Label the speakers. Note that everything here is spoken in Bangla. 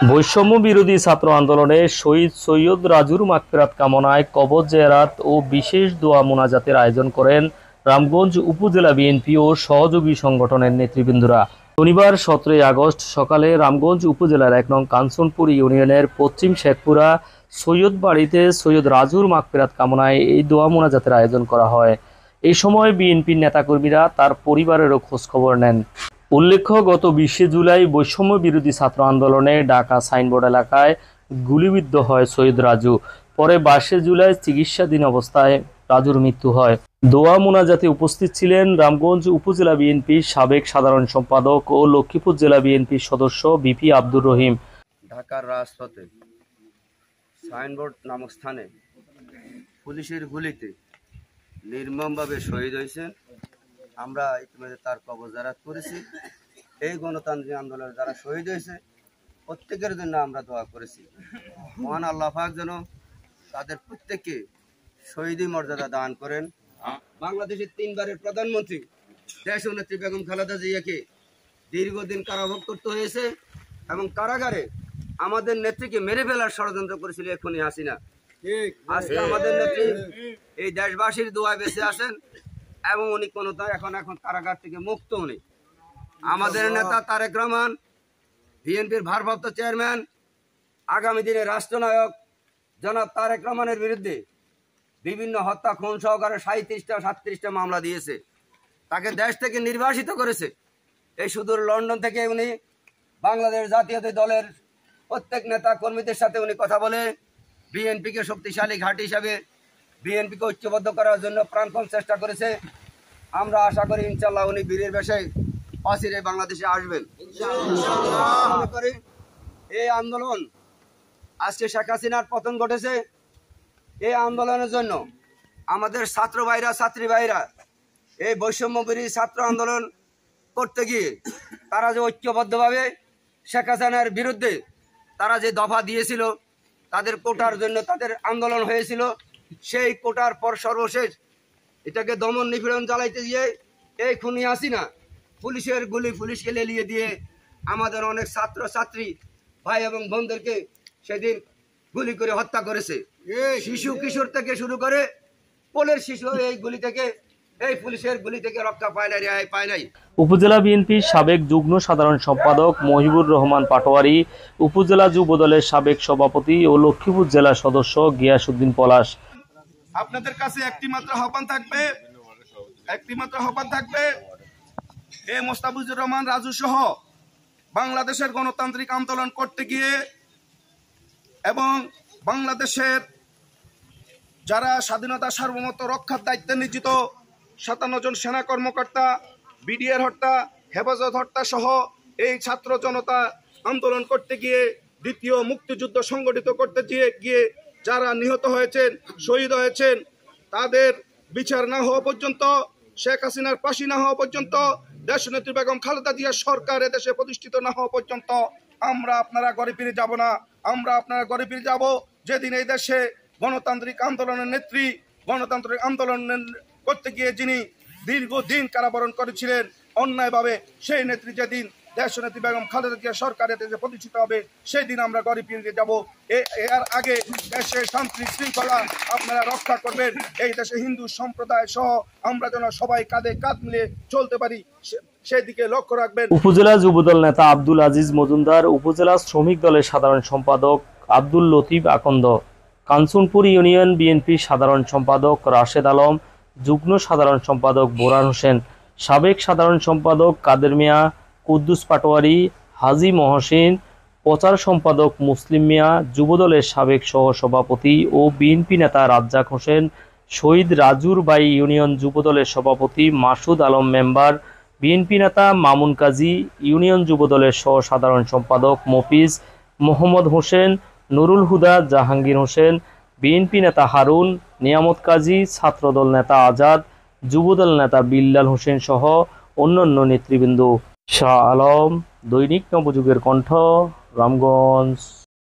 Speaker 1: বৈষম্য বিরোধী ছাত্র আন্দোলনে শহীদ সৈয়দ রাজুর মাগফিরাত কামনায় কবর জিয়ারাত ও বিশেষ দোয়া মোনাজাতের আয়োজন করেন রামগঞ্জ উপজেলা বিএনপি ও সহযোগী সংগঠনের নেতৃবৃন্দরা। শনিবার 17 আগস্ট সকালে রামগঞ্জ উপজেলার 1 নং কাঞ্চনপুর ইউনিয়নের পশ্চিম শেখপুরা সৈয়দ বাড়িতে সৈয়দ রাজুর মাগফিরাত কামনায় এই দোয়া মোনাজাতের আয়োজন করা হয়। এই সময় বিএনপির নেতাকর্মীরা তার পরিবারেরও খোঁজখবর নেন। উল্লেখ্য, গত 20 জুলাই বৈষম্য বিরোধী ছাত্র আন্দোলনে ঢাকা সাইনবোর্ড এলাকায় গুলিবিদ্ধ হয় সৈয়দ রাজু। পরে 22 জুলাই চিকিৎসাধীন অবস্থায় রাজুর মৃত্যু হয়। দোয়া মোনাজাতে উপস্থিত ছিলেন রামগঞ্জ উপজেলা বিএনপির সাবেক সাধারণ সম্পাদক ও লক্ষ্মীপুর জেলা বিএনপির সদস্য বিপি আব্দুর রহিম।
Speaker 2: ঢাকার রাজপথে সাইনবোর্ড নামক স্থানে পুলিশের গুলিতে নির্মমভাবে শহীদ হয়েছেন। আমরা ইতিমধ্যে তার কবর জিয়ারত করেছি। এই গণতান্ত্রিক আন্দোলনে যারা শহীদ হয়েছে প্রত্যেকের জন্য আমরা দোয়া করেছি। মহান আল্লাহ পাক যেন তাদের প্রত্যেককে শহীদি মর্যাদা দান করেন। বাংলাদেশের 3 বারের প্রধানমন্ত্রী দেশনেত্রী বেগম খালেদা জিয়াকে দীর্ঘদিন কারাভোগ করতে হয়েছে এবং কারাগারে আমাদের নেত্রীকে মেরে ফেলার ষড়যন্ত্র করেছিল এখনই হাসিনা। আজকে আমাদের নেত্রী এই দেশবাসীর দোয়ায় বেঁচে আছেন এবং উনি এখন কারাগার থেকে মুক্ত। উনি আমাদের নেতা তারেক রহমান, বিএনপির ভারপ্রাপ্ত চেয়ারম্যান, আগামী দিনে রাষ্ট্রনায়ক জনাব তারেক রহমানের বিরুদ্ধে বিভিন্ন হত্যা, খুন সহকারে 37টা মামলা দিয়েছে। তাকে দেশ থেকে নির্বাসিত করেছে। এই সুদূর লন্ডন থেকে উনি বাংলাদেশ জাতীয় দলের প্রত্যেক নেতা কর্মীদের সাথে উনি কথা বলে বিএনপিকে শক্তিশালী ঘাঁটি হিসাবে বিএনপিকে ঐক্যবদ্ধ করার জন্য প্রাণপণ চেষ্টা করেছে। আমরা আশা করি ইনশাল্লাহ উনি বীরের বেশে অচিরে বাংলাদেশে আসবেন। এই আন্দোলন আজকে শেখ হাসিনার পতন ঘটেছে। এই আন্দোলনের জন্য আমাদের ছাত্র ভাইরা, ছাত্রী ভাইরা এই বৈষম্য বিরোধী ছাত্র আন্দোলন করতে গিয়ে তারা যে ঐক্যবদ্ধভাবে শেখ হাসিনার বিরুদ্ধে তারা যে দফা দিয়েছিল, তাদের কোটার জন্য তাদের আন্দোলন হয়েছিল। সেই কোটার পর সর্বশেষ এটাকে দমন নিপীড়ন চালাইতে গিয়ে এই খুনি হাসিনা পুলিশের গুলি পুলিশকে লেলিয়ে দিয়ে আমাদের অনেক ছাত্র ছাত্রী ভাই এবং বোনদেরকে সেদিন গুলি করে হত্যা করেছে। শিশু কিশোর থেকে শুরু করে কোলের শিশু এই পুলিশের গুলি থেকে রক্ষা পায় নাই, রেহাই পায় নাই।
Speaker 1: উপজেলা বিএনপির সাবেক যুগ্ম সাধারণ সম্পাদক মহিবুর রহমান পাটোয়ারি, উপজেলা যুব দলের সাবেক সভাপতি ও লক্ষ্মীপুর জেলা সদস্য গিয়াসউদ্দিন পলাশ।
Speaker 3: আপনাদের কাছে একটি মাত্র আহ্বান থাকবে এই মোস্তাফিজুর রহমান রাজু সহ বাংলাদেশের গণতান্ত্রিক আন্দোলন করতে গিয়ে এবং বাংলাদেশের যারা স্বাধীনতা সার্বভৌমত্ব রক্ষার দায়িত্বে নিয়োজিত 57 জন সেনা কর্মকর্তা, বিডিআর হত্যা, হেফাজত হত্যা সহ এই ছাত্র জনতা আন্দোলন করতে গিয়ে দ্বিতীয় মুক্তিযুদ্ধ সংগঠিত করতে গিয়ে যারা নিহত হয়েছেন, শহীদ হয়েছেন, তাদের বিচার না হওয়া পর্যন্ত, শেখ হাসিনার ফাঁসি না হওয়া পর্যন্ত, দেশনেত্রী বেগম খালেদা জিয়ার সরকার এদেশে প্রতিষ্ঠিত না হওয়া পর্যন্ত আপনারা ঘরে ফিরে যাব না। আপনারা ঘরে ফিরে যাব যেদিন এই দেশে গণতান্ত্রিক আন্দোলনের নেত্রী, গণতান্ত্রিক আন্দোলন করতে গিয়ে যিনি দীর্ঘদিন কারাবরণ করেছিলেন অন্যায়ভাবে, সেই নেত্রী যেদিন দেশনেত্রী বেগম খালেদা জিয়া সরকার এদেশে প্রতিষ্ঠিত হবে সেই দিন আমরা ঘরে ফিরে যাব। এর আগে দেশে শান্তি শৃঙ্খলা আপনারা রক্ষা করবেন। এই দেশে হিন্দু সম্প্রদায় সহ আমরা যেন সবাই কাঁধে কাঁধ মিলিয়ে চলতে পারি সেদিকে লক্ষ্য রাখবেন।
Speaker 1: উপজেলা যুবদল নেতা আব্দুল আজিজ মজুমদার, উপজেলা শ্রমিক দলের সাধারণ সম্পাদক আব্দুল লতিফ আকন্দ, কাঞ্চনপুর ইউনিয়ন বিএনপির সাধারণ সম্পাদক রাশেদ আলম, যুগ্ম সাধারণ সম্পাদক বোরান হোসেন, সাবেক সাধারণ সম্পাদক কাদের মিয়া, কুদ্দুস পাটোয়ারি, হাজি মহসিন, প্রচার সম্পাদক মুসলিম মিয়া, যুবদলের সাবেক সহসভাপতি ও বিএনপি নেতা রাজ্জাক হোসেন, শহীদ রাজুর বাই ইউনিয়ন যুবদলের সভাপতি মাসুদ আলম মেম্বার, বিএনপি নেতা মামুন কাজী, ইউনিয়ন যুবদলের সহ সাধারণ সম্পাদক মফিজ, মোহাম্মদ হোসেন, নুরুল হুদা, জাহাঙ্গীর হোসেন, বিএনপি নেতা হারুন, নিয়ামত কাজী, ছাত্রদল নেতা আজাদ, যুবদল নেতা বিল্লাল হোসেন সহ অন্যান্য নেতৃবৃন্দ। শাহ আলম, দৈনিক নবযুগের কণ্ঠ, রামগঞ্জ।